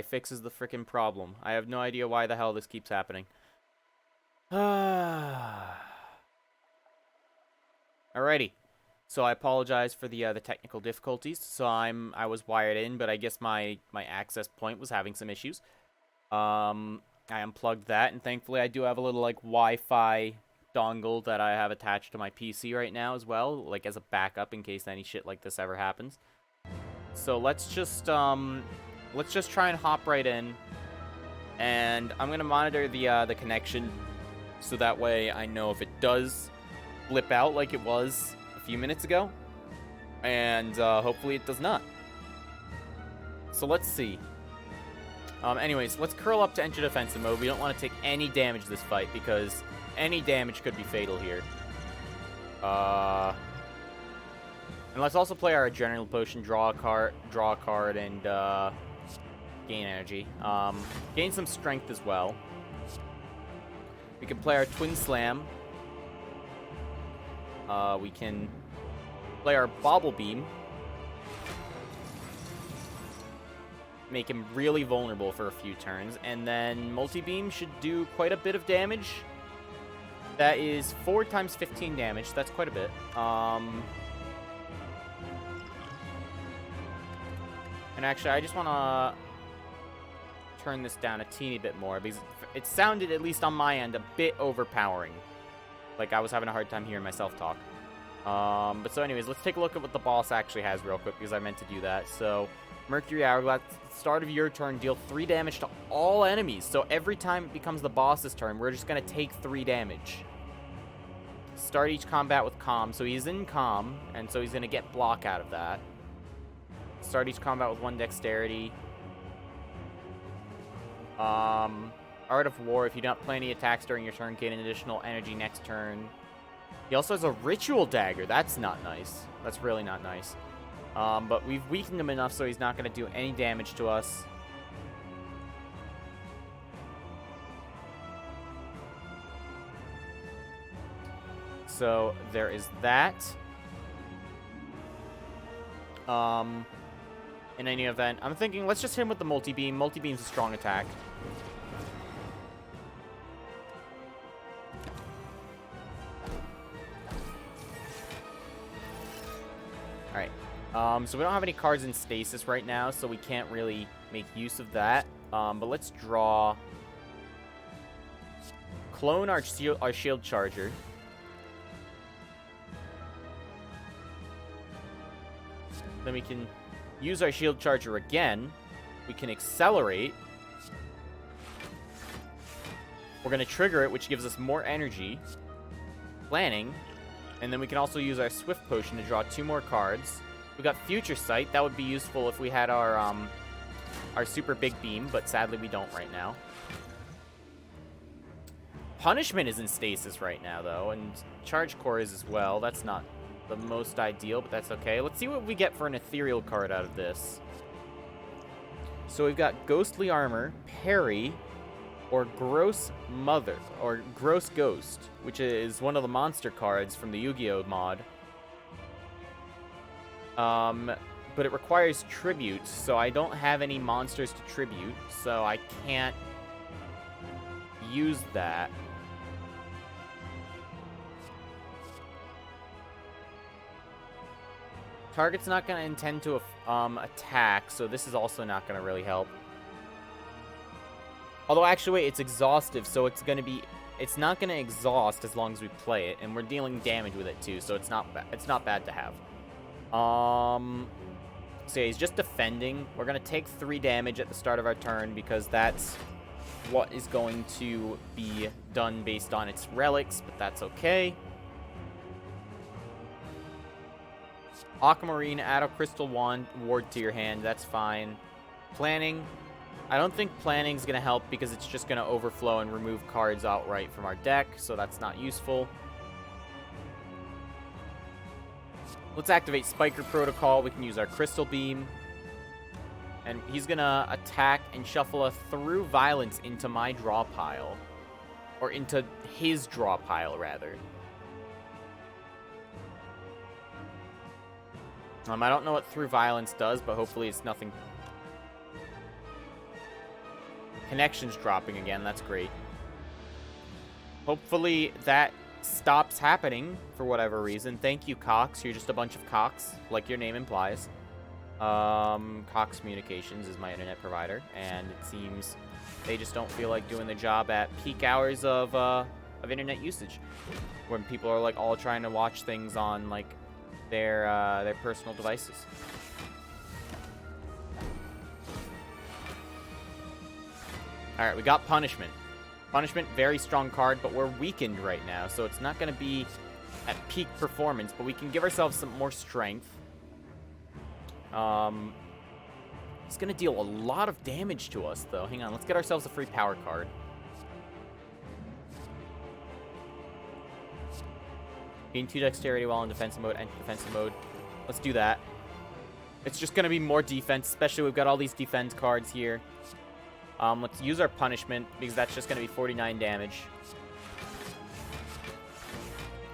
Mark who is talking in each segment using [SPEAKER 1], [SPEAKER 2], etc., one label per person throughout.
[SPEAKER 1] fixes the frickin' problem. I have no idea why the hell this keeps happening. Alrighty. So I apologize for the technical difficulties. So I was wired in, but I guess my access point was having some issues. I unplugged that, and thankfully I do have a little, like, Wi-Fi dongle that I have attached to my PC right now as well, like, as a backup in case any shit like this ever happens. So let's just try and hop right in, and I'm gonna monitor the connection, so that way I know if it does blip out like it was a few minutes ago, and hopefully it does not. So let's see. Anyways, let's curl up to enter defensive mode. We don't want to take any damage this fight, because any damage could be fatal here. And let's also play our Adrenaline Potion, draw a card, and gain energy. Gain some strength as well. We can play our Twin Slam. We can play our Bobble Beam. Make him really vulnerable for a few turns, and then Multi-Beam should do quite a bit of damage. That is 4 times 15 damage. That's quite a bit. And actually, I just want to turn this down a teeny bit more, because it sounded, at least on my end, a bit overpowering. Like I was having a hard time hearing myself talk. But so anyways, let's take a look at what the boss actually has real quick, because I meant to do that. So, Mercury Hourglass, at the start of your turn, deal 3 damage to all enemies. So every time it becomes the boss's turn, we're just going to take 3 damage. Start each combat with Calm. So he's in Calm, and so he's going to get block out of that. Start each combat with 1 Dexterity. Art of War, if you don't play any attacks during your turn, gain an additional energy next turn. He also has a Ritual Dagger. That's not nice. That's really not nice. But we've weakened him enough so he's not going to do any damage to us. So there is that. In any event, I'm thinking let's just hit him with the Multi-Beam. Multi-Beam's a strong attack. Alright. So we don't have any cards in stasis right now, so we can't really make use of that. But let's draw... Clone our shield charger. Then we can use our shield charger again. We can accelerate. We're going to trigger it, which gives us more energy. Planning. And then we can also use our Swift Potion to draw 2 more cards. We got Future Sight. That would be useful if we had our Super Big Beam, but sadly we don't right now. Punishment is in stasis right now, though, and Charge Core is as well. That's not the most ideal, but that's okay. Let's see what we get for an ethereal card out of this. So we've got Ghostly Armor, Parry, or Gross Mother, or Gross Ghost, which is one of the monster cards from the Yu-Gi-Oh mod. But it requires tribute, so I don't have any monsters to tribute, so I can't use that. Target's not going to intend to attack, so this is also not going to really help. Although, actually, wait, it's exhaustive, so it's going to be... It's not going to exhaust as long as we play it, and we're dealing damage with it, too, so it's not bad to have. So yeah, he's just defending. We're going to take 3 damage at the start of our turn, because that's what is going to be done based on its relics, but that's okay. Aquamarine, add a Crystal Ward to your hand. That's fine. Planning. I don't think Planning's going to help because it's just going to overflow and remove cards outright from our deck, so that's not useful. Let's activate Spiker Protocol. We can use our Crystal Beam. And he's going to attack and shuffle a Through Violence into my draw pile. Or into his draw pile, rather. I don't know what Through Violence does, but hopefully it's nothing. connection's dropping again. That's great. Hopefully that stops happening for whatever reason. Thank you, Cox. You're just a bunch of Cox, like your name implies. Cox Communications is my internet provider, and it seems they just don't feel like doing the job at peak hours of internet usage, when people are like all trying to watch things on like their personal devices. All right, we got Punishment. Punishment, very strong card, but we're weakened right now, so it's not going to be at peak performance, but we can give ourselves some more strength. It's going to deal a lot of damage to us, though. Hang on, let's get ourselves a free power card. Gain 2 dexterity while in defensive mode, anti-defensive mode. Let's do that. It's just going to be more defense, especially we've got all these defense cards here. Let's use our punishment, because that's just going to be 49 damage.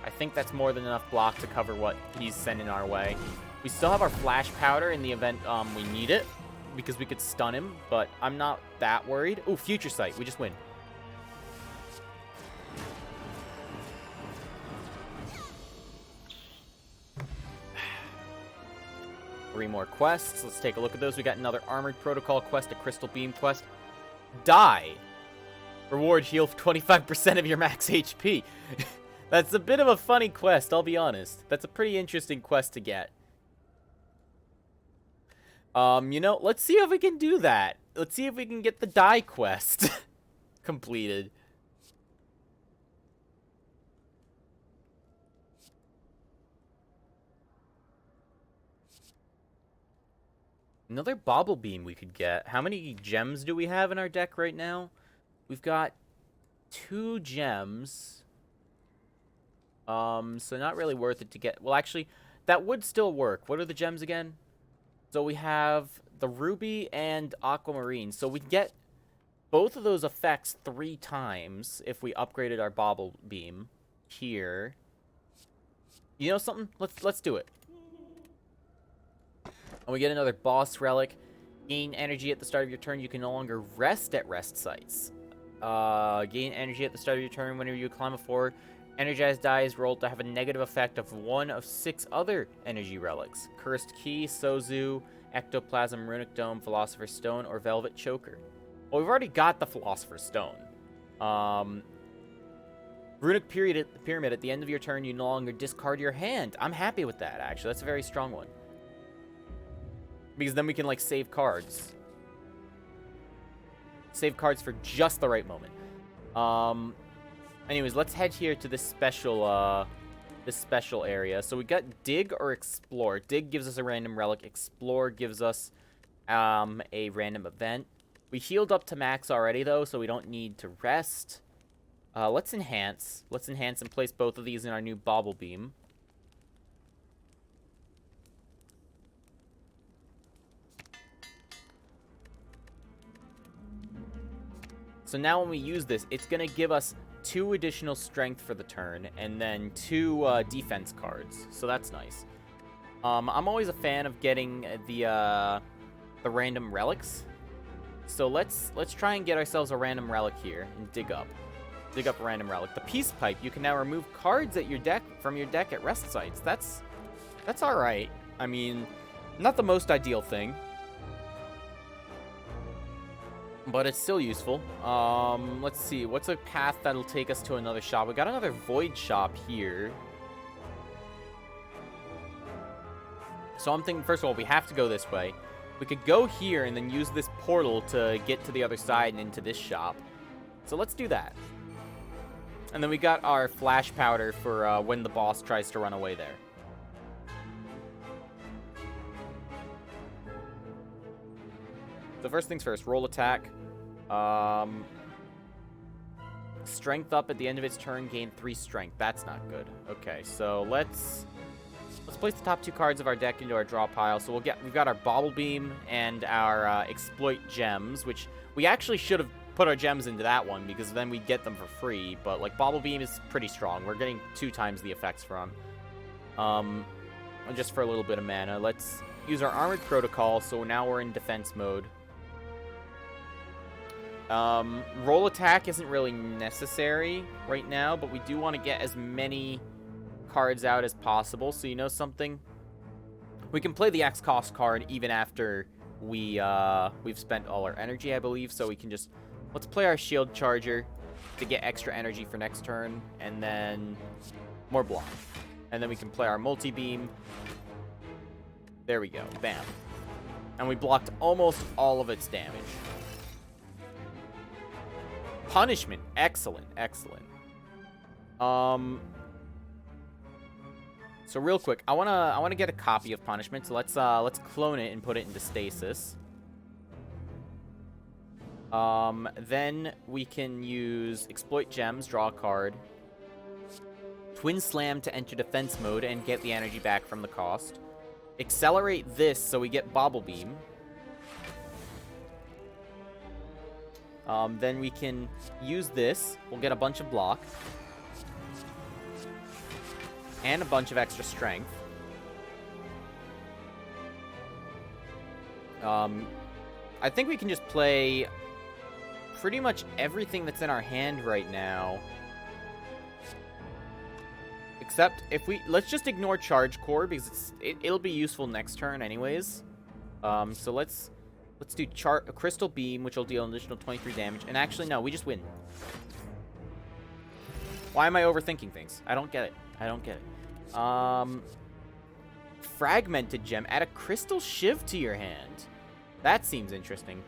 [SPEAKER 1] I think that's more than enough block to cover what he's sending our way. We still have our flash powder in the event we need it, because we could stun him, but I'm not that worried. Ooh, Future Sight. We just win. Three more quests. Let's take a look at those. We got another Armored Protocol quest, a Crystal Beam quest. Die. Reward heal 25% of your max HP. That's a bit of a funny quest, I'll be honest. That's a pretty interesting quest to get. You know, let's see if we can do that. Let's see if we can get the die quest completed. Another Bobble Beam we could get. How many gems do we have in our deck right now? We've got 2 gems. So not really worth it to get. Well, actually, that would still work. What are the gems again? So we have the Ruby and Aquamarine. So we get both of those effects 3 times if we upgraded our Bobble Beam here. You know something? Let's do it. And we get another boss relic. Gain energy at the start of your turn. You can no longer rest at rest sites. Gain energy at the start of your turn whenever you climb a floor. Energized die is rolled to have a negative effect of 1 of 6 other energy relics. Cursed Key, Sozu, Ectoplasm, Runic Dome, Philosopher's Stone, or Velvet Choker. Well, we've already got the Philosopher's Stone. Runic Pyramid, at the end of your turn, you no longer discard your hand. I'm happy with that, actually. That's a very strong one. Because then we can, like, save cards. Save cards for just the right moment. Anyways, let's head here to this special area. So we got Dig or Explore. Dig gives us a random relic. Explore gives us a random event. We healed up to max already, though, so we don't need to rest. Let's enhance. Let's enhance and place both of these in our new Bobble Beam. So now when we use this, it's going to give us 2 additional strength for the turn, and then 2 defense cards. So that's nice. I'm always a fan of getting the random relics. So let's try and get ourselves a random relic here and dig up a random relic. The Peace Pipe. You can now remove cards at your deck from your deck at rest sites. That's all right. I mean, not the most ideal thing, but it's still useful. Let's see. What's a path that'll take us to another shop? We got another Void shop here. So I'm thinking, first of all, we have to go this way. We could go here and then use this portal to get to the other side and into this shop. So let's do that. And then we got our flash powder for when the boss tries to run away there. So first things first, roll attack. Strength up at the end of its turn, gain 3 strength. That's not good. Okay, so let's place the top 2 cards of our deck into our draw pile. So we've got our Bobble Beam and our Exploit gems, which we actually should have put our gems into that one because then we'd get them for free. But like Bobble Beam is pretty strong. We're getting 2 times the effects from. Just for a little bit of mana, let's use our Armored Protocol. So now we're in defense mode. Roll attack isn't really necessary right now, but we do want to get as many cards out as possible. So you know something? We can play the X cost card even after we've spent all our energy, I believe. So we can just, let's play our shield charger to get extra energy for next turn, and then more block. And then we can play our multi-beam. There we go. Bam. And we blocked almost all of its damage. Punishment. Excellent. Excellent. So real quick, I wanna get a copy of Punishment. So let's clone it and put it into stasis. Then we can use Exploit Gems, draw a card. Twin Slam to enter defense mode and get the energy back from the cost. Accelerate this so we get Bobble Beam. Then we can use this. We'll get a bunch of block. And a bunch of extra strength. I think we can just play pretty much everything that's in our hand right now. Except if we... Let's just ignore Charge Cord because it'll be useful next turn anyways. So let's do a Crystal Beam, which will deal an additional 23 damage. And actually, no, we just win. Why am I overthinking things? I don't get it. I don't get it. Fragmented Gem. Add a Crystal Shiv to your hand. That seems interesting.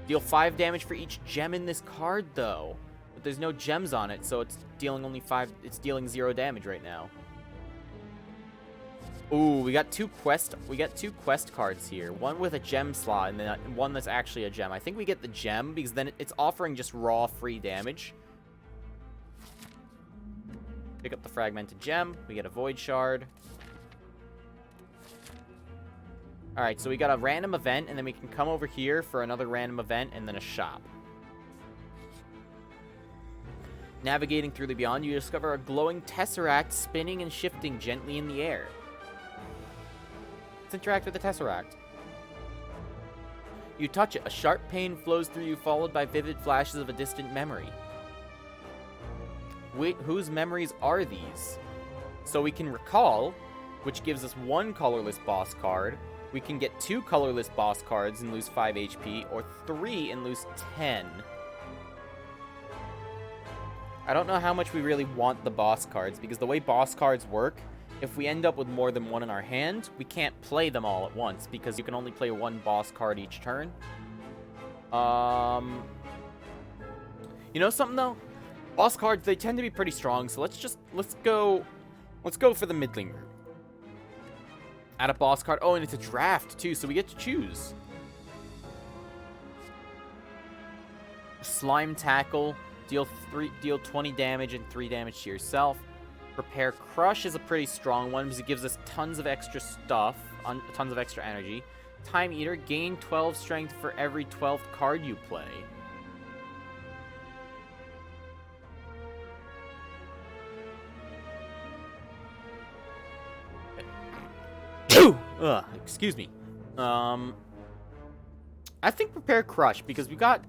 [SPEAKER 1] Deal 5 damage for each gem in this card, though. But there's no gems on it, so it's dealing only 5... It's dealing 0 damage right now. Ooh, we got two quest cards here. One with a gem slot and then one that's actually a gem. I think we get the gem because then it's offering just raw free damage. Pick up the fragmented gem. We get a void shard. Alright, so we got a random event, and then we can come over here for another random event, and then a shop. Navigating through the beyond, you discover a glowing tesseract spinning and shifting gently in the air. Let's interact with the tesseract. You touch it. A sharp pain flows through you, followed by vivid flashes of a distant memory. Wait, whose memories are these? So we can recall, which gives us 1 colorless boss card. We can get 2 colorless boss cards and lose 5 HP, or 3 and lose 10. I don't know how much we really want the boss cards, because the way boss cards work, if we end up with more than 1 in our hand, we can't play them all at once, because you can only play 1 boss card each turn. You know something, though? Boss cards, they tend to be pretty strong, so let's go for the middling route. Add a boss card. Oh, and it's a draft, too, so we get to choose. Slime Tackle. Deal 20 damage and 3 damage to yourself. Prepare Crush is a pretty strong one because it gives us tons of extra stuff, tons of extra energy. Time Eater. Gain 12 strength for every 12th card you play. Excuse me. I think Prepare Crush because we've got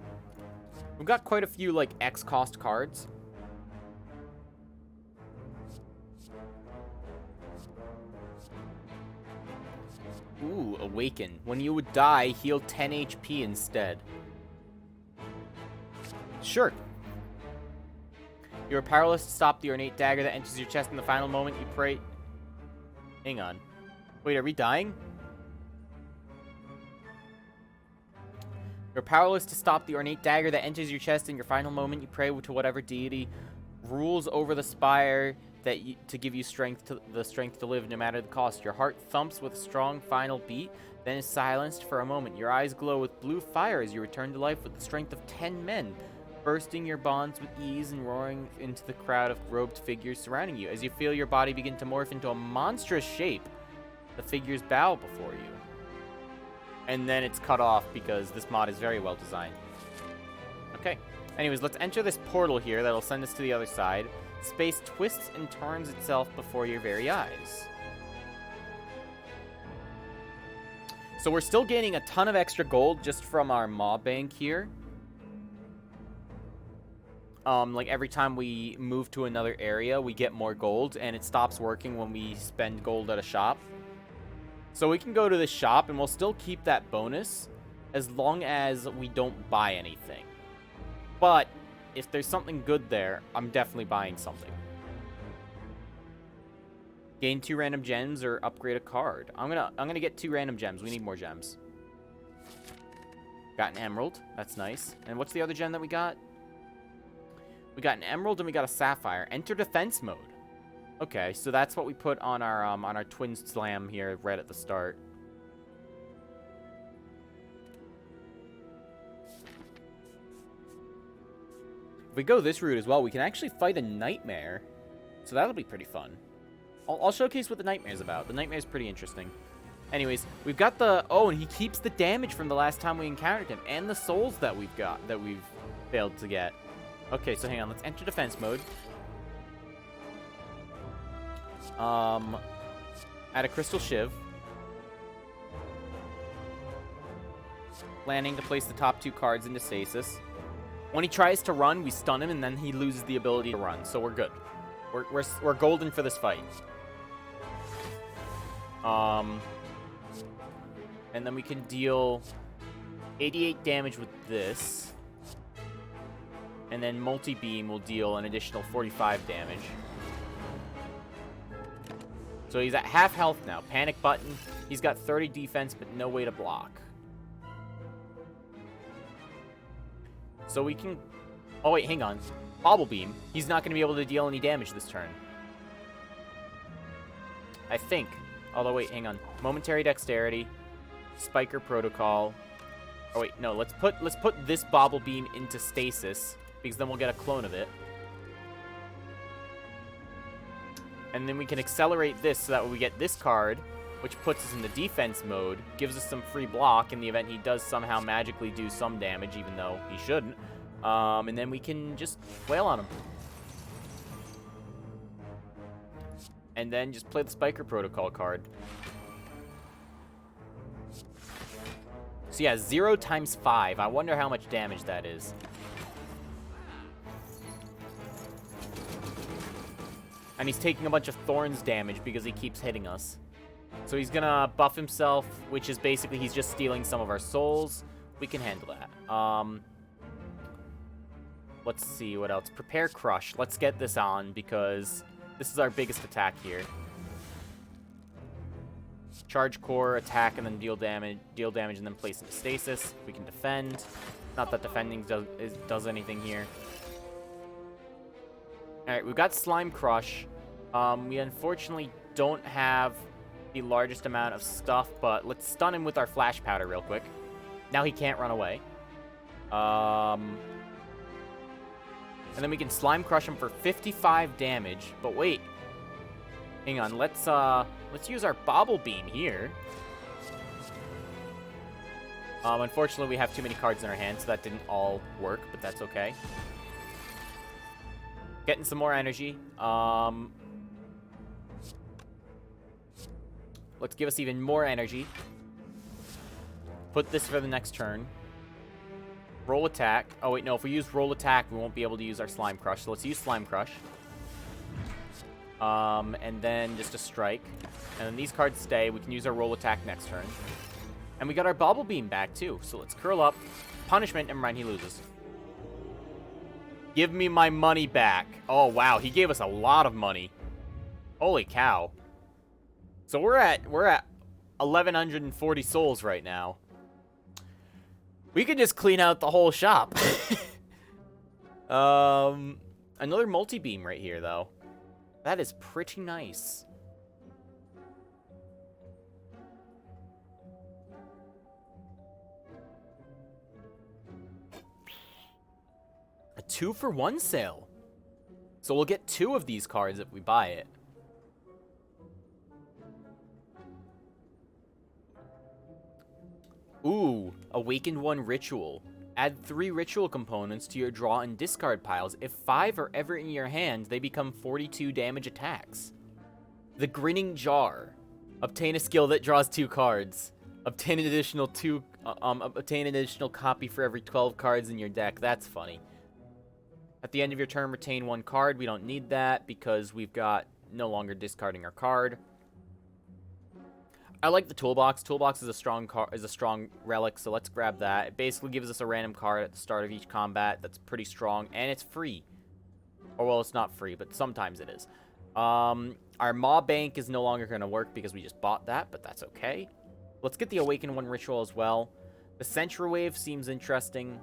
[SPEAKER 1] quite a few like X cost cards. Ooh, Awaken. When you would die, heal 10 HP instead. Sure. You are powerless to stop the ornate dagger that enters your chest in the final moment you pray. Hang on. Wait, are we dying? You're powerless to stop the ornate dagger that enters your chest in your final moment. You pray to whatever deity rules over the spire to give you the strength to live no matter the cost. Your heart thumps with a strong final beat, then is silenced for a moment. Your eyes glow with blue fire as you return to life with the strength of 10 men, bursting your bonds with ease and roaring into the crowd of robed figures surrounding you. As you feel your body begin to morph into a monstrous shape, the figures bow before you. And then it's cut off because this mod is very well designed. Okay. Anyways, let's enter this portal here that'll send us to the other side. Space twists and turns itself before your very eyes. So we're still gaining a ton of extra gold just from our mob bank here. like every time we move to another area, we get more gold, and it stops working when we spend gold at a shop. So we can go to the shop, and we'll still keep that bonus as long as we don't buy anything. But if there's something good there, I'm definitely buying something. Gain 2 random gems or upgrade a card. I'm gonna get 2 random gems. We need more gems. Got an emerald. That's nice. And what's the other gem that we got? We got an emerald and we got a sapphire. Enter defense mode. Okay, so that's what we put on our twin slam here right at the start. If we go this route as well, we can actually fight a nightmare. So that'll be pretty fun. I'll showcase what the nightmare's about. The nightmare's pretty interesting. Anyways, we've got the... Oh, and he keeps the damage from the last time we encountered him. And the souls that we've got, that we've failed to get. Okay, so hang on. Let's enter defense mode. Add a crystal shiv. Planning to place the top 2 cards into stasis. When he tries to run, we stun him, and then he loses the ability to run. So we're good. We're golden for this fight. And then we can deal 88 damage with this. And then multi-beam will deal an additional 45 damage. So he's at half health now. Panic button. He's got 30 defense, but no way to block. So we can... Oh, wait, hang on. Bobble Beam. He's not going to be able to deal any damage this turn. I think. Although, wait, hang on. Momentary Dexterity. Spiker Protocol. Oh, wait, no. Let's put this Bobble Beam into stasis, because then we'll get a clone of it. And then we can accelerate this so that when we get this card, which puts us in the defense mode, gives us some free block in the event he does somehow magically do some damage, even though he shouldn't. And then we can just wail on him. And then just play the Spiker Protocol card. So yeah, 0 times 5. I wonder how much damage that is. And he's taking a bunch of thorns damage because he keeps hitting us. So he's gonna buff himself, which is basically he's just stealing some of our souls. We can handle that. Let's see what else. Prepare Crush. Let's get this on because this is our biggest attack here. Charge Core, attack, and then deal damage, and then place into stasis. We can defend. Not that defending does anything here. Alright, we've got Slime Crush. We unfortunately don't have the largest amount of stuff, but let's stun him with our Flash Powder real quick. Now he can't run away. And then we can Slime Crush him for 55 damage. But wait. Hang on, let's use our Bobble Beam here. Unfortunately, we have too many cards in our hand, so that didn't all work, but that's okay. Getting some more energy. Let's give us even more energy. Put this for the next turn. Roll attack. Oh, wait, no. If we use roll attack, we won't be able to use our Slime Crush. So let's use Slime Crush. And then just a strike. And then these cards stay. We can use our roll attack next turn. And we got our Bobble Beam back, too. So let's curl up. Punishment. Never mind, he loses. Give me my money back. Oh, wow. He gave us a lot of money. Holy cow. So we're at 1,140 souls right now. We could just clean out the whole shop. Another multi-beam right here, though. That is pretty nice. A 2-for-1 sale. So we'll get 2 of these cards if we buy it. Ooh, Awakened 1 Ritual. Add 3 ritual components to your draw and discard piles. If 5 are ever in your hand, they become 42 damage attacks. The Grinning Jar. Obtain a skill that draws 2 cards. Obtain an additional obtain an additional copy for every 12 cards in your deck. That's funny. At the end of your turn, retain 1 card. We don't need that because we've got no longer discarding our card. I like the toolbox. Toolbox is a strong relic, so let's grab that. It basically gives us a random card at the start of each combat that's pretty strong, and it's free. Or, well, it's not free, but sometimes it is. Our Maw Bank is no longer going to work because we just bought that, but that's okay. Let's get the Awaken 1 ritual as well. The Sentry Wave seems interesting.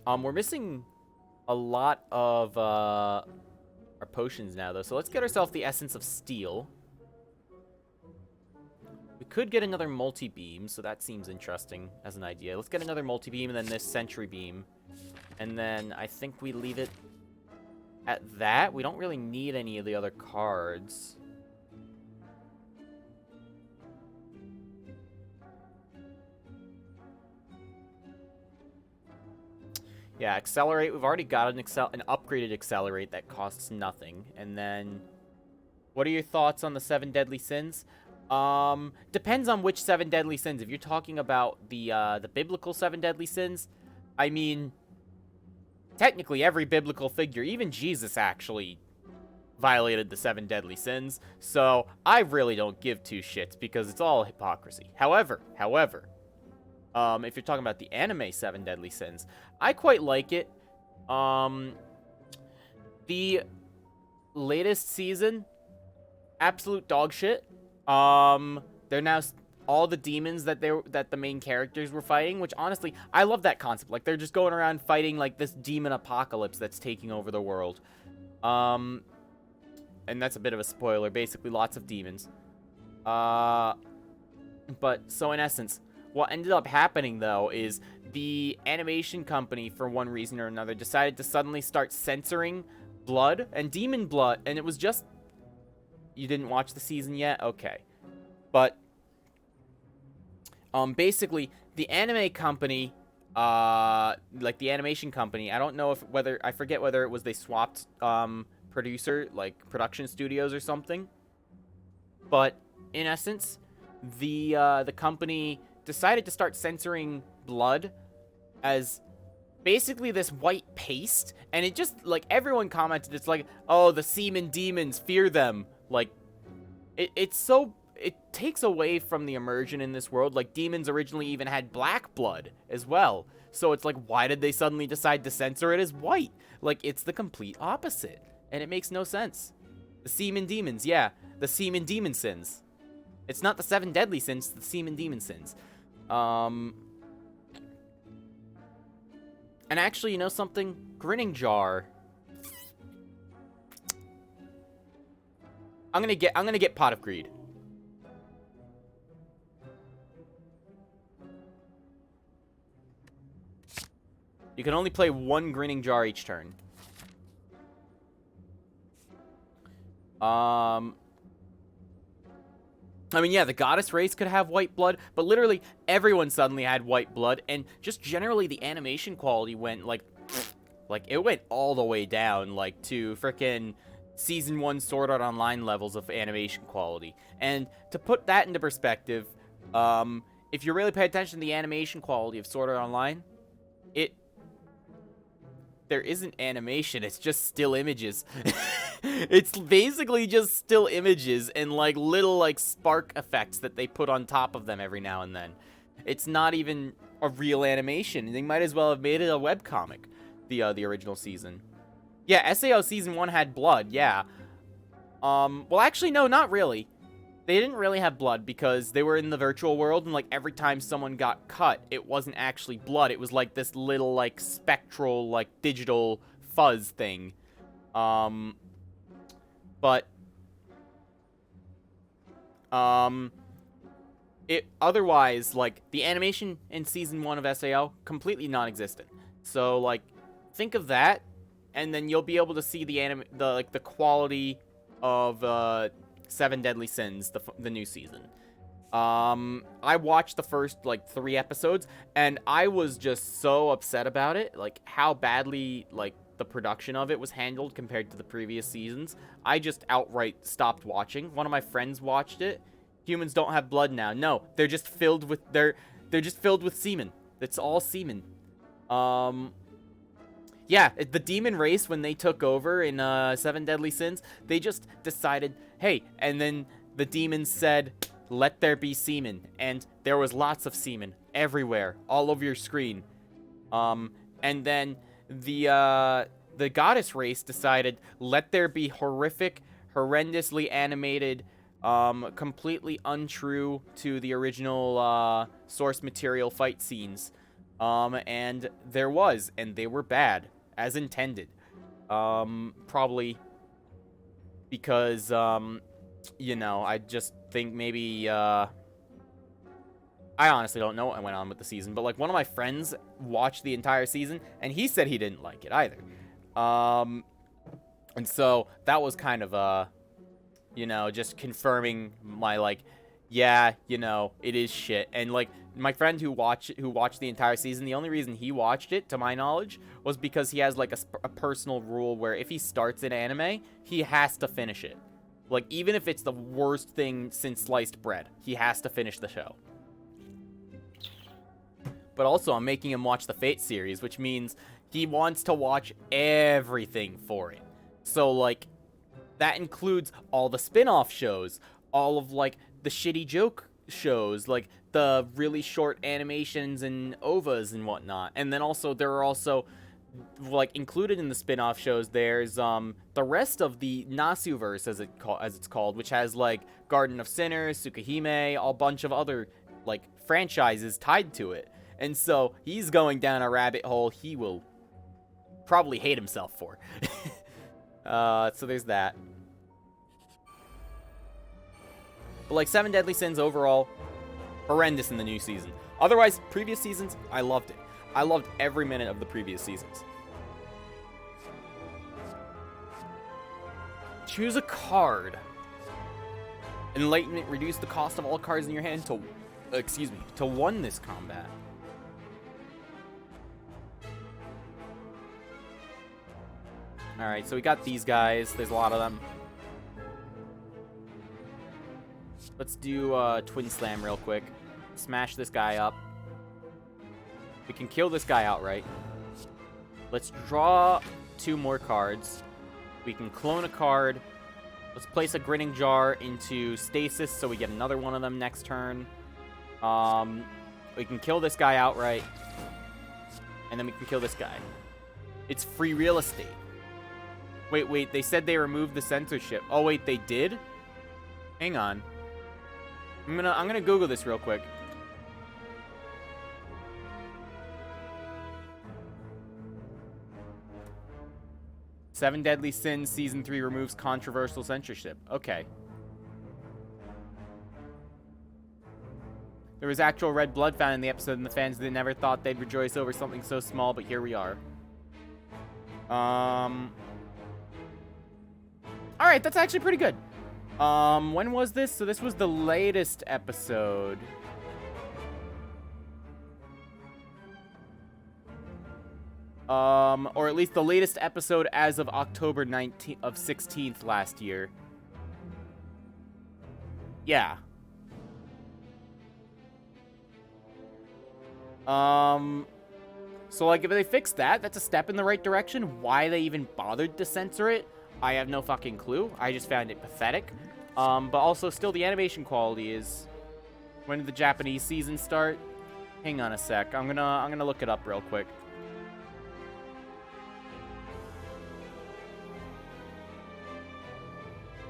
[SPEAKER 1] We're missing a lot of our potions now, though. So let's get ourselves the Essence of Steel. We could get another multi-beam, so that seems interesting as an idea. Let's get another multi-beam and then this Sentry Beam. And then I think we leave it at that. We don't really need any of the other cards. Yeah, Accelerate. We've already got an upgraded Accelerate that costs nothing. And then, what are your thoughts on the 7 Deadly Sins? Depends on which 7 Deadly Sins. If you're talking about the biblical 7 Deadly Sins, I mean, technically every biblical figure, even Jesus actually violated the 7 Deadly Sins. So I really don't give 2 shits because it's all hypocrisy. However, if you're talking about the anime 7 Deadly Sins, I quite like it. The latest season, absolute dog shit. They're now all the demons that the main characters were fighting, which honestly, I love that concept. Like, they're just going around fighting like this demon apocalypse that's taking over the world. And that's a bit of a spoiler. Basically, lots of demons. But so in essence, what ended up happening, though, is the animation company, for one reason or another, decided to suddenly start censoring blood and demon blood. And it was just... You didn't watch the season yet? Okay. But, basically, the anime company, like the animation company, I don't know I forget whether it was they swapped, producer, like production studios or something. But, in essence, the company decided to start censoring blood as basically this white paste, and it just, like, everyone commented, it's like, oh, the semen demons, fear them. Like, it takes away from the immersion in this world. Like, demons originally even had black blood as well, so it's like, why did they suddenly decide to censor it as white? Like, it's the complete opposite, and it makes no sense. The semen demons, yeah, the semen demon sins. It's not the 7 Deadly Sins, it's the semen demon sins. And actually, you know something? Grinning Jar. I'm gonna get Pot of Greed. You can only play 1 Grinning Jar each turn. I mean, yeah, the goddess race could have white blood, but literally everyone suddenly had white blood, and just generally the animation quality went, like it went all the way down, like, to frickin' Season 1 Sword Art Online levels of animation quality. And to put that into perspective, if you really pay attention to the animation quality of Sword Art Online, there isn't animation, it's just still images. It's basically just still images and, like, little, like, spark effects that they put on top of them every now and then. It's not even a real animation. They might as well have made it a webcomic, the original season. Yeah, SAO Season 1 had blood, yeah. Well, actually, no, not really. They didn't really have blood because they were in the virtual world, and, like, every time someone got cut, it wasn't actually blood. It was, like, this little, like, spectral, like, digital fuzz thing. But, otherwise, like, the animation in Season 1 of SAO, completely non-existent. So, like, think of that, and then you'll be able to see the quality of, 7 Deadly Sins, the new season. I watched the first, like, 3 episodes, and I was just so upset about it, like, how badly, like, the production of it was handled compared to the previous seasons. I just outright stopped watching. One of my friends watched it. Humans don't have blood now. No, they're just filled with semen. It's all semen. Yeah, the demon race, when they took over in Seven Deadly Sins, they just decided, hey, and then the demons said, let there be semen. And there was lots of semen everywhere, all over your screen. And then the goddess race decided, let there be horrific, horrendously animated, completely untrue to the original source material fight scenes. And there was, and they were bad, as intended. Probably because, you know, I just think maybe, I honestly don't know what went on with the season, but, like, one of my friends watched the entire season, and he said he didn't like it either. And so, that was kind of, you know, just confirming my, like, yeah, you know, it is shit. And, like, my friend who watched the entire season, the only reason he watched it, to my knowledge, was because he has, like, a personal rule where if he starts an anime, he has to finish it. Like, even if it's the worst thing since sliced bread, he has to finish the show. But also, I'm making him watch the Fate series, which means he wants to watch everything for it. So, like, that includes all the spin-off shows, all of, like, the shitty joke shows, like, the really short animations and OVAs and whatnot. And then also, there are also, like, included in the spin-off shows, there's, the rest of the Nasuverse, as it's called, which has, like, Garden of Sinners, Tsukahime, a bunch of other, like, franchises tied to it. And so, he's going down a rabbit hole he will probably hate himself for. So there's that. But, like, Seven Deadly Sins overall, horrendous in the new season. Otherwise, previous seasons, I loved it. I loved every minute of the previous seasons. Choose a card. Enlightenment, reduce the cost of all cards in your hand to, to 1 this combat. Alright, so we got these guys. There's a lot of them. Let's do Twin Slam real quick. Smash this guy up. We can kill this guy outright. Let's draw 2 more cards. We can clone a card. Let's place a Grinning Jar into Stasis so we get another one of them next turn. We can kill this guy outright. And then we can kill this guy. It's free real estate. Wait, they said they removed the censorship. Oh, wait, they did? Hang on. I'm gonna Google this real quick. Seven Deadly Sins Season 3 removes controversial censorship. Okay. There was actual red blood found in the episode, and the fans, they never thought they'd rejoice over something so small, but here we are. Alright, that's actually pretty good. When was this? So this was the latest episode. Or at least the latest episode as of October 16th last year. Yeah. So, like, if they fix that, that's a step in the right direction. Why they even bothered to censor it, I have no fucking clue. I just found it pathetic. But also, still, the animation quality is... When did the Japanese season start? Hang on a sec. I'm gonna look it up real quick.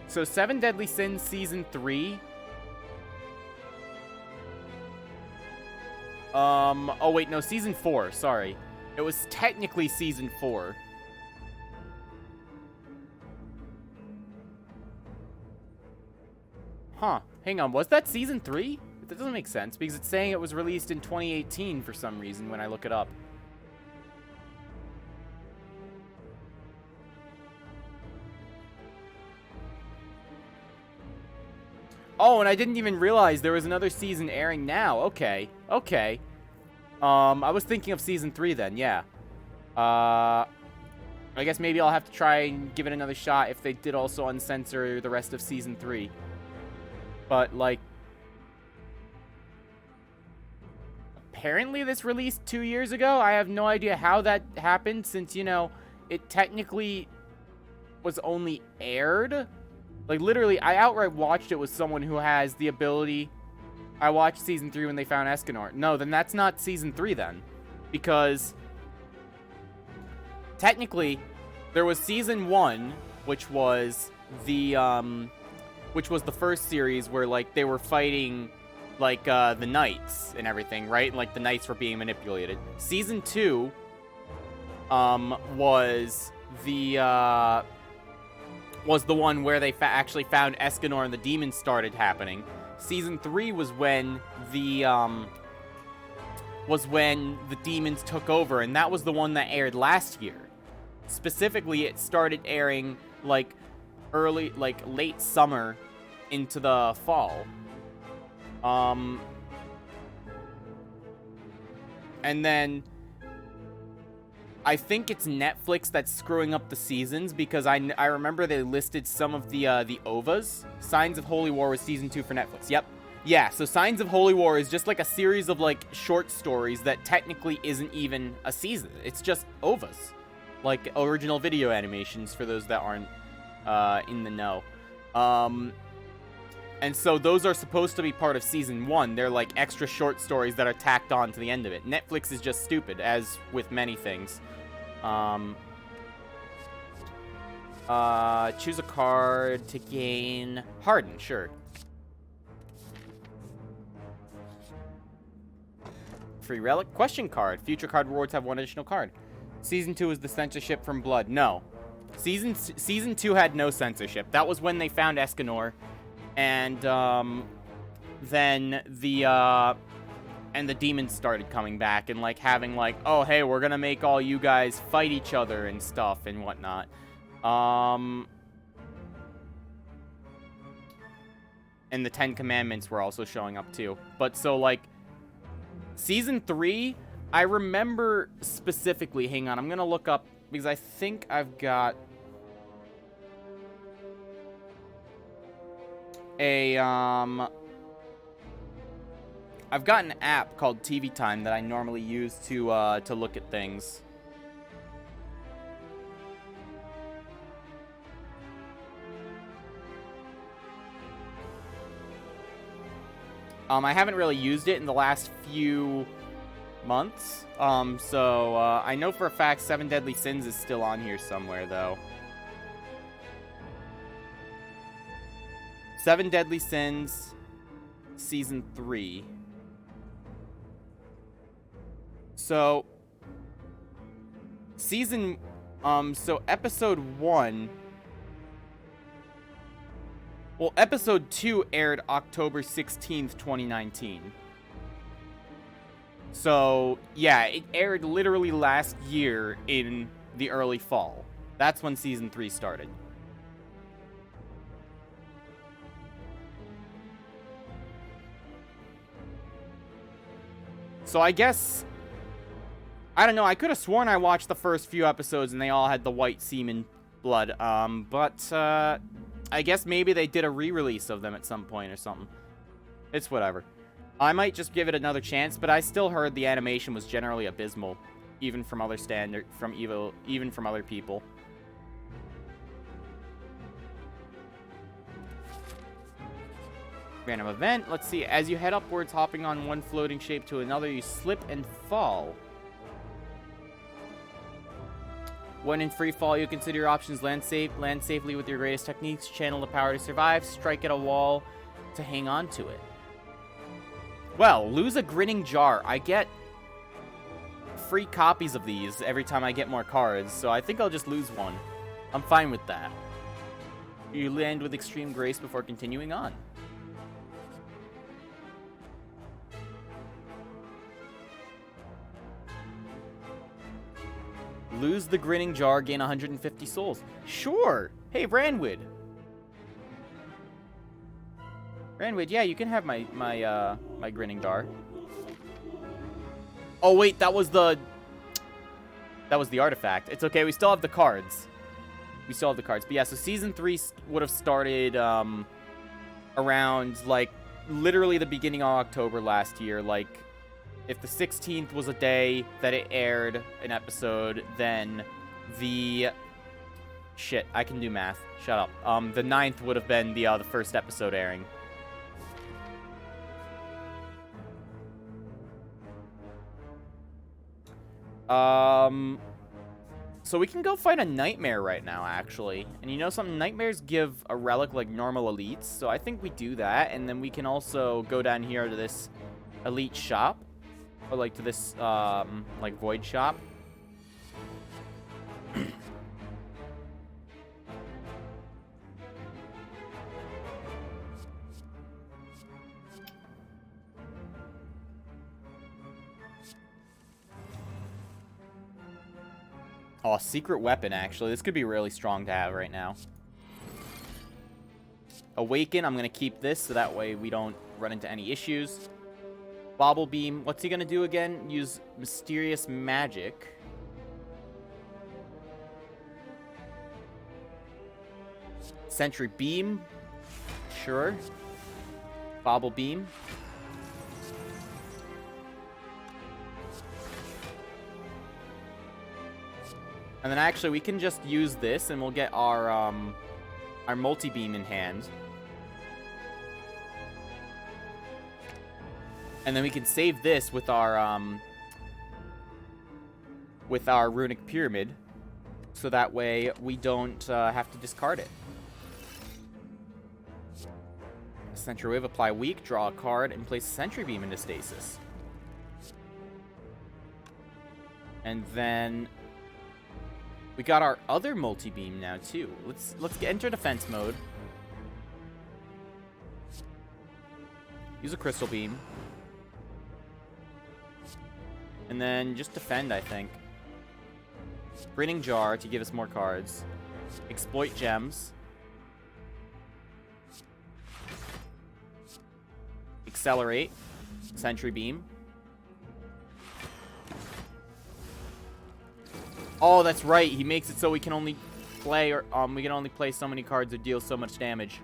[SPEAKER 1] So, Seven Deadly Sins Season 3... oh wait, no, Season 4, sorry. It was technically Season 4. Huh, hang on, was that Season 3? That doesn't make sense, because it's saying it was released in 2018 for some reason when I look it up. Oh, and I didn't even realize there was another season airing now. Okay. Okay. I was thinking of Season 3 then, yeah. I guess maybe I'll have to try and give it another shot if they did also uncensor the rest of Season 3. But, like... apparently this released 2 years ago. I have no idea how that happened since, you know, it technically was only aired. Like, literally, I outright watched it with someone who has the ability. I watched Season 3 when they found Escanor. No, then that's not Season 3 then. Because technically, there was Season 1, which was the first series where, like, they were fighting, like, the knights and everything, right? Like, the knights were being manipulated. Season 2, was the one where they actually found Escanor and the demons started happening. Season 3 was when the demons took over, and that was the one that aired last year. Specifically, it started airing, like, late summer into the fall. And then I think it's Netflix that's screwing up the seasons, because I remember they listed some of the OVAs. Signs of Holy War was Season 2 for Netflix. Yep. Yeah, so Signs of Holy War is just like a series of, like, short stories that technically isn't even a season. It's just OVAs. Like, original video animations, for those that aren't in the know. And so those are supposed to be part of Season 1. They're like extra short stories that are tacked on to the end of it. Netflix is just stupid, as with many things. Choose a card to gain Harden, sure. Free relic, question card. Future card rewards have one additional card. Season 2 is the censorship from Blood. No. Season 2 had no censorship. That was when they found Escanor. And, then the demons started coming back and, like, having, like, oh, hey, we're gonna make all you guys fight each other and stuff and whatnot. And the 10 Commandments were also showing up, too. But, so, like, Season 3, I remember specifically, hang on, I'm gonna look up, because I think I've got I've got an app called TV Time that I normally use to look at things. I haven't really used it in the last few months. So I know for a fact 7 Deadly Sins is still on here somewhere, though. 7 Deadly Sins, Season 3. So, so Episode 1... Well, Episode 2 aired October 16th, 2019. So, yeah, it aired literally last year in the early fall. That's when Season 3 started. So I guess, I don't know, I could have sworn I watched the first few episodes and they all had the white semen blood, but I guess maybe they did a re-release of them at some point or something. It's whatever. I might just give it another chance, but I still heard the animation was generally abysmal, even from other even from other people. Random event. Let's see. As you head upwards, hopping on one floating shape to another, you slip and fall. When in free fall, you consider your options: land safely with your greatest techniques, channel the power to survive, strike at a wall to hang on to it. Well, lose a grinning jar. I get free copies of these every time I get more cards, so I think I'll just lose one. I'm fine with that. You land with extreme grace before continuing on. Lose the grinning jar, gain 150 souls. Sure. Hey, Ranwood. Ranwood, yeah, you can have my grinning jar. Oh wait, that was the artifact. It's okay. We still have the cards. But yeah, so Season 3 would have started around, like, literally the beginning of October last year, like if the 16th was a day that it aired an episode, then the... Shit, I can do math. Shut up. The 9th would have been the first episode airing. So we can go fight a nightmare right now, actually. And you know something? Nightmares give a relic like normal elites. So I think we do that. And then we can also go down here to this elite shop. Or like to this, like void shop. Oh, secret weapon, actually. This could be really strong to have right now. Awaken, I'm going to keep this, so that way we don't run into any issues. Bobble Beam, what's he going to do again? Use Mysterious Magic. Sentry Beam. Sure. Bobble Beam. And then actually, we can just use this, and we'll get our multi-beam in hand. And then we can save this with our runic pyramid, so that way we don't have to discard it. Sentry Wave, apply weak, draw a card, and place Sentry Beam into stasis. And then we got our other multi-beam now too. Let's get enter defense mode. Use a crystal beam. And then just defend, I think. Grinning Jar to give us more cards. Exploit gems. Accelerate. Sentry Beam. Oh, that's right. He makes it so we can only play, or we can only play so many cards that deal so much damage.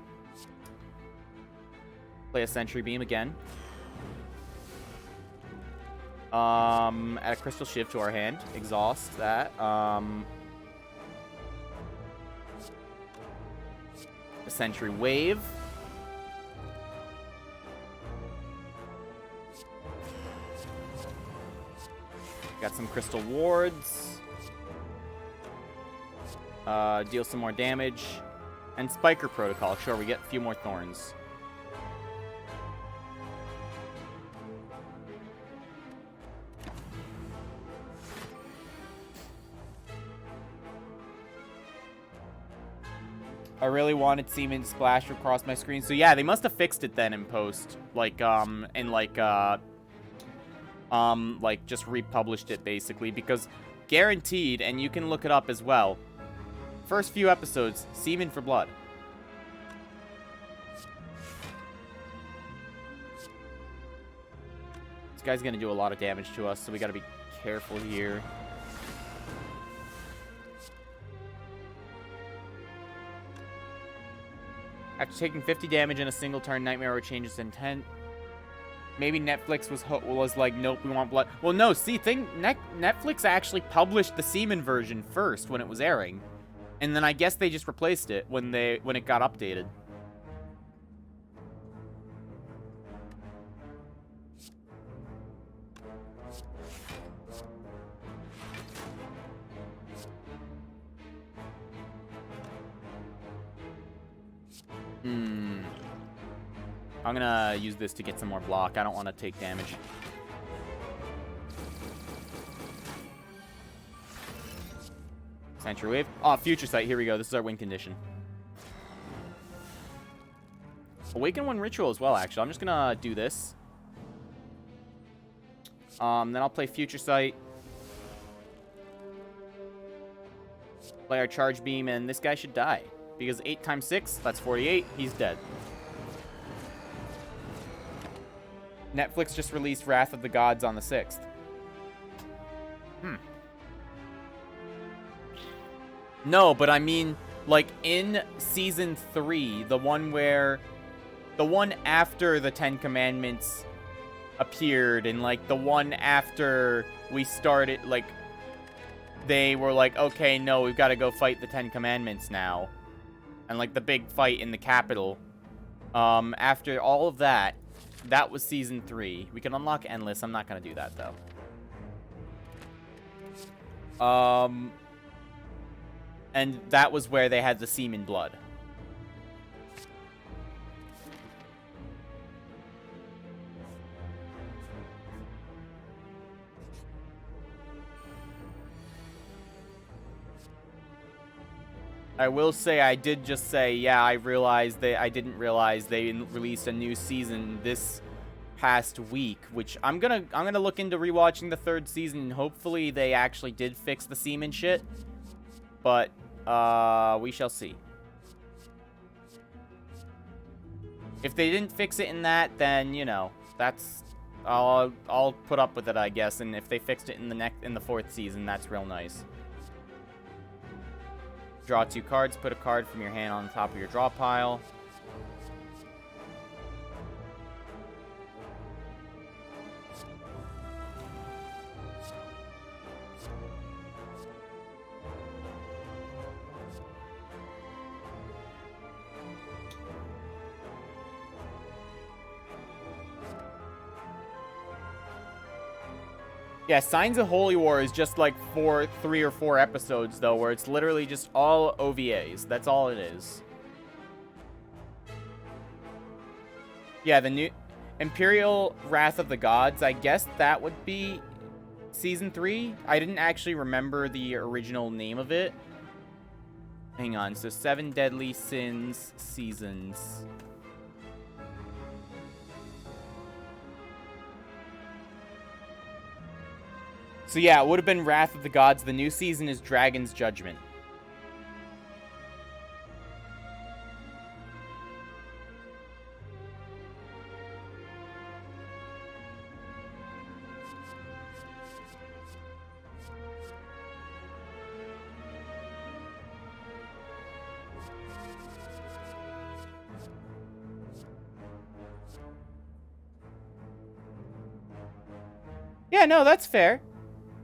[SPEAKER 1] Play a Sentry Beam again. Add a Crystal Shiv to our hand. Exhaust that. A Sentry Wave. Got some Crystal Wards. Deal some more damage. And Spiker Protocol. Sure, we get a few more thorns. I really wanted Seaman to splash across my screen. So yeah, they must have fixed it then in post. Like, just republished it basically. Because guaranteed, and you can look it up as well, first few episodes, Seaman for blood. This guy's gonna do a lot of damage to us, so we gotta be careful here. After taking 50 damage in a single turn, Nightmare changes intent. Maybe Netflix was like, nope, we want blood. Well, no, see, Netflix actually published the Seaman version first when it was airing. And then I guess they just replaced it when it got updated. I'm gonna use this to get some more block. I don't want to take damage. Sentry Wave. Oh, Future Sight. Here we go. This is our win condition. Awaken one ritual as well, actually. I'm just gonna do this. Then I'll play Future Sight. Play our Charge Beam, and this guy should die. Because 8 times 6, that's 48. He's dead. Netflix just released Wrath of the Gods on the 6th. No, but I mean, like, in Season 3, the one after the Ten Commandments appeared, and like the one after we started, like they were like, okay, no, we've got to go fight the Ten Commandments now, and like the big fight in the capital. After all of that, that was season 3. We can unlock Endless. I'm not gonna do that though. And that was where they had the semen blood. I will say, I did just say, yeah, I didn't realize they released a new season this past week, which I'm gonna look into rewatching the 3rd season, and hopefully they actually did fix the semen shit. But we shall see. If they didn't fix it in that, then you know, that's I'll put up with it, I guess. And if they fixed it in the 4th season, that's real nice. Draw 2 cards. Put a card from your hand on the top of your draw pile. Yeah, Signs of Holy War is just like 3 or 4 episodes, though, where it's literally just all OVAs. That's all it is. Yeah, the new Imperial Wrath of the Gods, I guess that would be Season 3. I didn't actually remember the original name of it. Hang on, so 7 Deadly Sins Seasons. So yeah, it would have been Wrath of the Gods. The new season is Dragon's Judgment. Yeah, no, that's fair.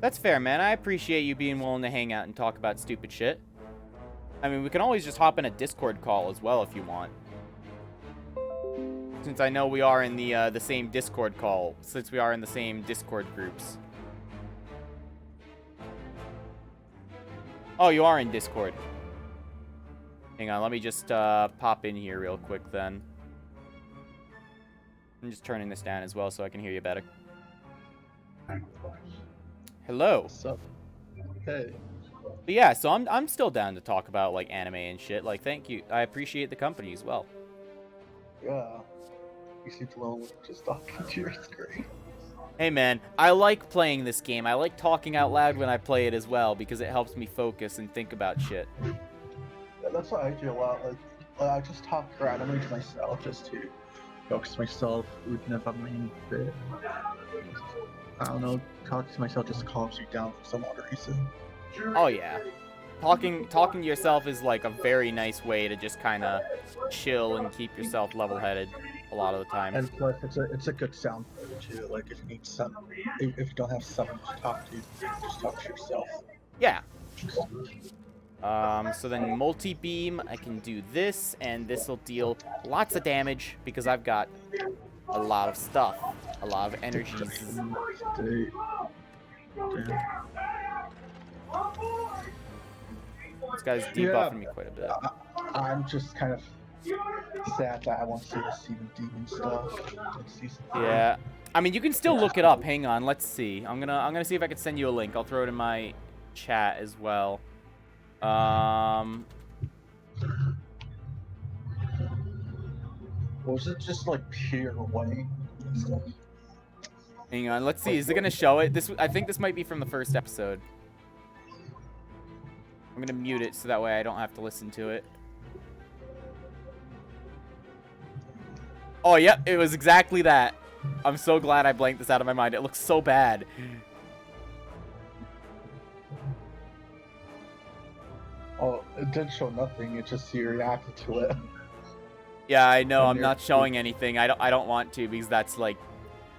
[SPEAKER 1] That's fair, man. I appreciate you being willing to hang out and talk about stupid shit. I mean, we can always just hop in a Discord call as well if you want. Since I know we are in the same Discord call, since we are in the same Discord groups. Oh, you are in Discord. Hang on, let me just pop in here real quick then. I'm just turning this down as well so I can hear you better. Hello.
[SPEAKER 2] What's up? Hey.
[SPEAKER 1] But yeah, so I'm still down to talk about like anime and shit. Like, thank you. I appreciate the company as well.
[SPEAKER 2] Yeah. You seem lonely just talking to your screen.
[SPEAKER 1] Hey man, I like playing this game. I like talking out loud when I play it as well because it helps me focus and think about shit.
[SPEAKER 2] Yeah, that's what I do a lot. Like I just talk randomly to myself just to focus myself, even if I'm in bed. I don't know, talking to myself just calms me down for some odd reason.
[SPEAKER 1] Oh yeah. Talking to yourself is like a very nice way to just kind of chill and keep yourself level-headed a lot of the time.
[SPEAKER 2] And plus, it's a good sound for it too. Like if you need some, if you don't have someone to talk to, just talk to yourself.
[SPEAKER 1] Yeah. So then multi-beam, I can do this, and this will deal lots of damage because I've got a lot of stuff, a lot of energies. This guy's debuffing me quite a bit.
[SPEAKER 2] I'm just kind of sad that I won't see the Season Demon stuff in season 3.
[SPEAKER 1] Yeah, I mean you can still look it up. Hang on, let's see. I'm gonna see if I can send you a link. I'll throw it in my chat as well.
[SPEAKER 2] Was it just like pure white stuff?
[SPEAKER 1] Hang on, let's see. Is it gonna show it? I think this might be from the first episode. I'm gonna mute it so that way I don't have to listen to it. Oh, yep, it was exactly that. I'm so glad I blanked this out of my mind. It looks so bad.
[SPEAKER 2] Oh, it didn't show nothing. It just you reacted to it.
[SPEAKER 1] Yeah, I know. I'm not showing anything. I don't want to because that's like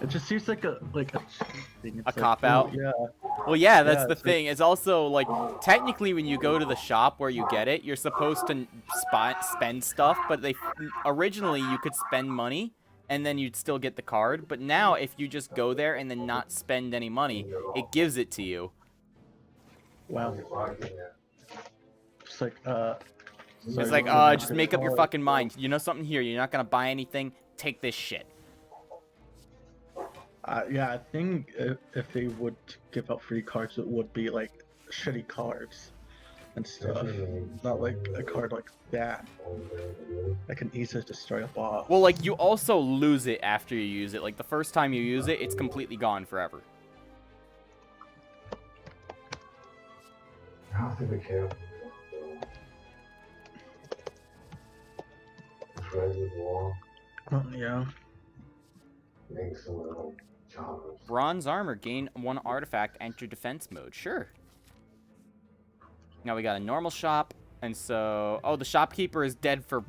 [SPEAKER 2] It just seems like a cheap thing.
[SPEAKER 1] A
[SPEAKER 2] It's like,
[SPEAKER 1] cop
[SPEAKER 2] oh,
[SPEAKER 1] out.
[SPEAKER 2] yeah,
[SPEAKER 1] Well, yeah, that's
[SPEAKER 2] yeah.
[SPEAKER 1] the
[SPEAKER 2] It's like,
[SPEAKER 1] thing. It's also like technically when you go to the shop where you get it, you're supposed to spend stuff, but they originally you could spend money and then you'd still get the card. But now if you just go there and then not spend any money, it gives it to you.
[SPEAKER 2] wow. It's like
[SPEAKER 1] It's
[SPEAKER 2] sorry,
[SPEAKER 1] like,
[SPEAKER 2] looking at
[SPEAKER 1] just
[SPEAKER 2] the
[SPEAKER 1] make up your
[SPEAKER 2] card.
[SPEAKER 1] fucking mind. You know something here. You're not gonna buy anything. Take this shit.
[SPEAKER 2] Yeah, I think if they would give out free cards, it would be like shitty cards and stuff. Not like a card like that that can easily destroy a boss.
[SPEAKER 1] Well, like you also lose it after you use it. Like the first time you use it, it's completely gone forever.
[SPEAKER 3] You have to be careful. Tread with war,
[SPEAKER 2] Yeah.
[SPEAKER 3] make some little choppers.
[SPEAKER 1] Bronze armor, gain 1 artifact, enter defense mode. Sure. Now we got a normal shop, and so the shopkeeper is dead for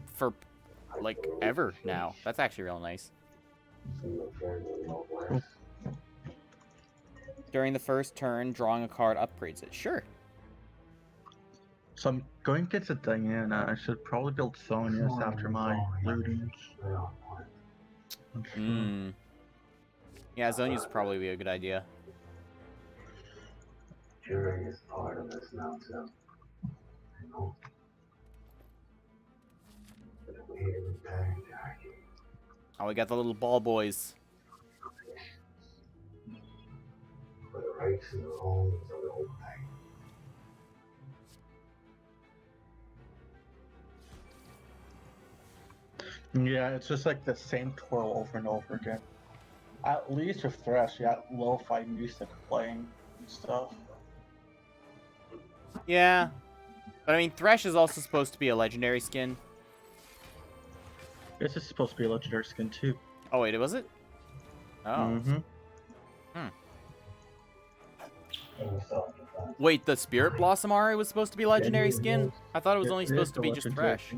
[SPEAKER 1] like ever now. That's actually real nice. During the first turn, drawing a card upgrades it. Sure.
[SPEAKER 2] So I'm going to get to Diana. I should probably build Sonia's after my looting.
[SPEAKER 1] Hmm. Yeah, Zonia's probably be a good idea.
[SPEAKER 3] Jury is part of this now too. You know? But if we didn't pay, Jackie,
[SPEAKER 1] Oh, we got the little ball boys.
[SPEAKER 3] for the rights and the wrongs of the whole thing.
[SPEAKER 2] Yeah, it's just like the same twirl over and over again. At least with Thresh, you got lo-fi music playing and stuff.
[SPEAKER 1] Yeah. But I mean, Thresh is also supposed to be a legendary skin.
[SPEAKER 2] This is supposed to be a legendary skin too.
[SPEAKER 1] Oh, wait, was it? Oh.
[SPEAKER 2] Mm-hmm.
[SPEAKER 1] Wait, the Spirit Blossom Ari was supposed to be legendary skin? I thought it was only supposed to be just Thresh.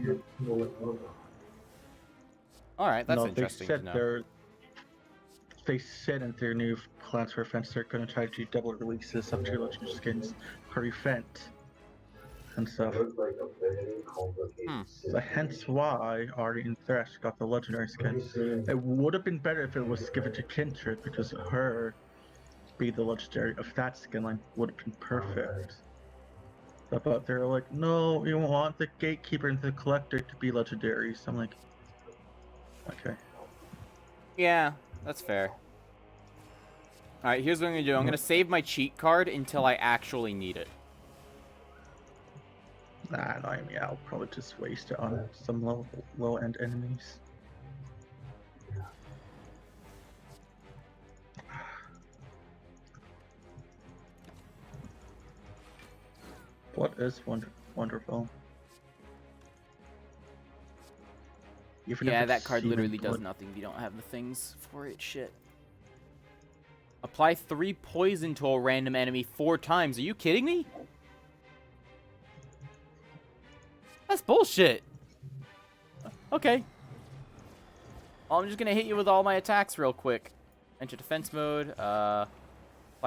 [SPEAKER 1] Alright, that's
[SPEAKER 2] no,
[SPEAKER 1] interesting
[SPEAKER 2] they
[SPEAKER 1] to
[SPEAKER 2] said
[SPEAKER 1] know.
[SPEAKER 2] they said in their new plans for events they're going to try to do double releases of 2 legendary skins per event and stuff. So hence why Ari and Thresh got the legendary skin. It would have been better if it was given to Kindred because her be the legendary of that skin line would have been perfect. But they're like, no, we want the gatekeeper and the collector to be legendary. So I'm like, okay.
[SPEAKER 1] Yeah, that's fair. Alright, here's what I'm going to do. I'm going to save my cheat card until I actually need it.
[SPEAKER 2] Nah, no, I mean, I'll probably just waste it on some low-end enemies. What is wonderful? Even if
[SPEAKER 1] Yeah,
[SPEAKER 2] it's
[SPEAKER 1] that card
[SPEAKER 2] semen
[SPEAKER 1] literally does
[SPEAKER 2] blood.
[SPEAKER 1] nothing if you don't have the things for it. Shit. Apply 3 poison to a random enemy 4 times. Are you kidding me? That's bullshit. Okay. Well, I'm just gonna hit you with all my attacks real quick. Enter defense mode. Apply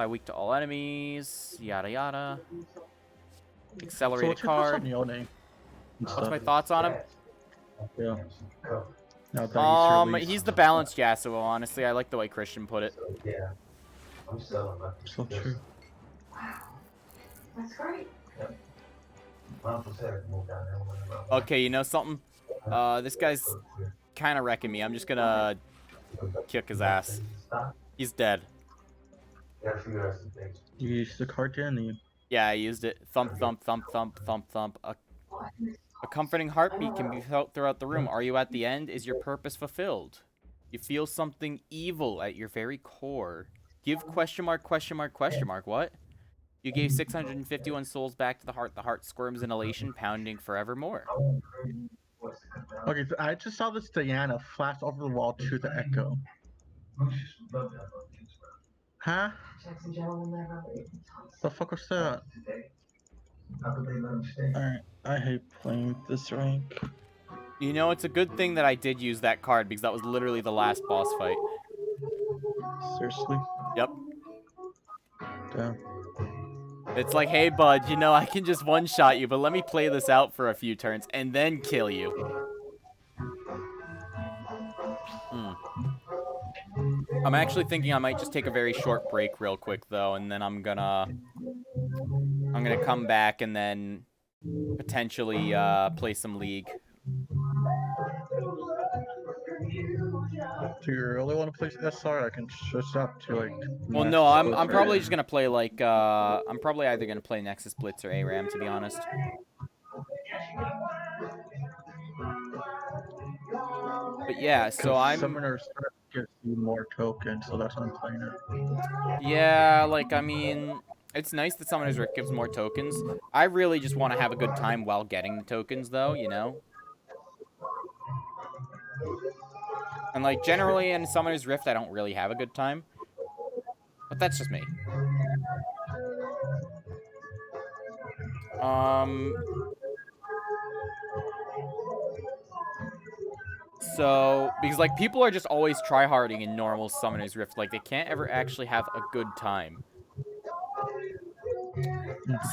[SPEAKER 1] weak to all enemies. Yada yada. Accelerate a
[SPEAKER 2] what's your thoughts
[SPEAKER 1] card.
[SPEAKER 2] on Yone?
[SPEAKER 1] What's my thoughts on him?
[SPEAKER 2] Yeah. Now that he's released.
[SPEAKER 1] He's the balanced Yasuo, honestly. I like the way Christian put it.
[SPEAKER 3] Yeah, I'm selling that.
[SPEAKER 2] So true.
[SPEAKER 4] That's great.
[SPEAKER 1] Okay, you know something? This guy's kind of wrecking me. I'm just gonna kick his ass. He's dead.
[SPEAKER 2] You used the card, didn't you?
[SPEAKER 1] Yeah, I used it. Thump, thump, thump, thump, thump, thump. A comforting heartbeat can be felt throughout the room. Are you at the end? Is your purpose fulfilled? You feel something evil at your very core. Give question mark, question mark, question mark. What? You gave 651 souls back to the heart. The heart squirms in elation, pounding forevermore.
[SPEAKER 2] Okay, so I just saw this Diana flash over the wall to the Echo. Huh?
[SPEAKER 4] Jackson Joe will never leave.
[SPEAKER 2] The fuck was that? Alright, I hate playing this rank.
[SPEAKER 1] You know, it's a good thing that I did use that card because that was literally the last boss fight.
[SPEAKER 2] Seriously?
[SPEAKER 1] Yep.
[SPEAKER 2] Damn.
[SPEAKER 1] It's like, hey, bud, you know, I can just one-shot you, but let me play this out for a few turns and then kill you. Hmm. I'm actually thinking I might just take a very short break real quick, though, and then I'm gonna come back and then potentially play some League.
[SPEAKER 2] Do you really want to play SR? I can switch up to like.
[SPEAKER 1] Well,
[SPEAKER 2] Nexus
[SPEAKER 1] no, I'm
[SPEAKER 2] Blitz or
[SPEAKER 1] probably just
[SPEAKER 2] ARAM.
[SPEAKER 1] gonna play like I'm probably either gonna play Nexus Blitz or ARAM, to be honest. But yeah, so
[SPEAKER 2] Because
[SPEAKER 1] I'm
[SPEAKER 2] Summoner's Threat gives you more tokens, so that's why I'm playing it.
[SPEAKER 1] yeah, like I mean, it's nice that Summoner's Rift gives more tokens. I really just want to have a good time while getting the tokens, though, you know. And like generally in Summoner's Rift, I don't really have a good time, but that's just me. So, because like people are just always tryharding in normal Summoner's Rift, like they can't ever actually have a good time.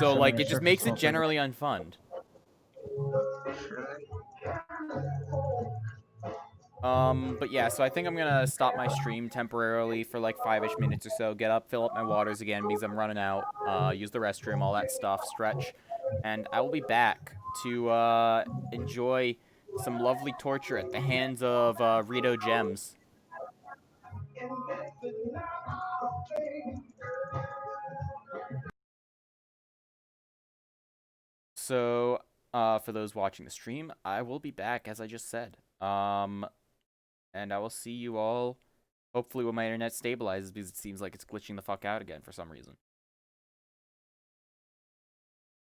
[SPEAKER 1] So like it
[SPEAKER 2] Summoner's
[SPEAKER 1] just
[SPEAKER 2] Rift is
[SPEAKER 1] makes it
[SPEAKER 2] also
[SPEAKER 1] generally unfun.
[SPEAKER 2] sure.
[SPEAKER 1] But yeah, so I think I'm gonna stop my stream temporarily for like 5-ish minutes or so, get up, fill up my waters again because I'm running out, use the restroom, all that stuff, stretch, and I will be back to enjoy some lovely torture at the hands of Rito Gems. So, for those watching the stream, I will be back as I just said. And I will see you all hopefully when my internet stabilizes because it seems like it's glitching the fuck out again for some reason.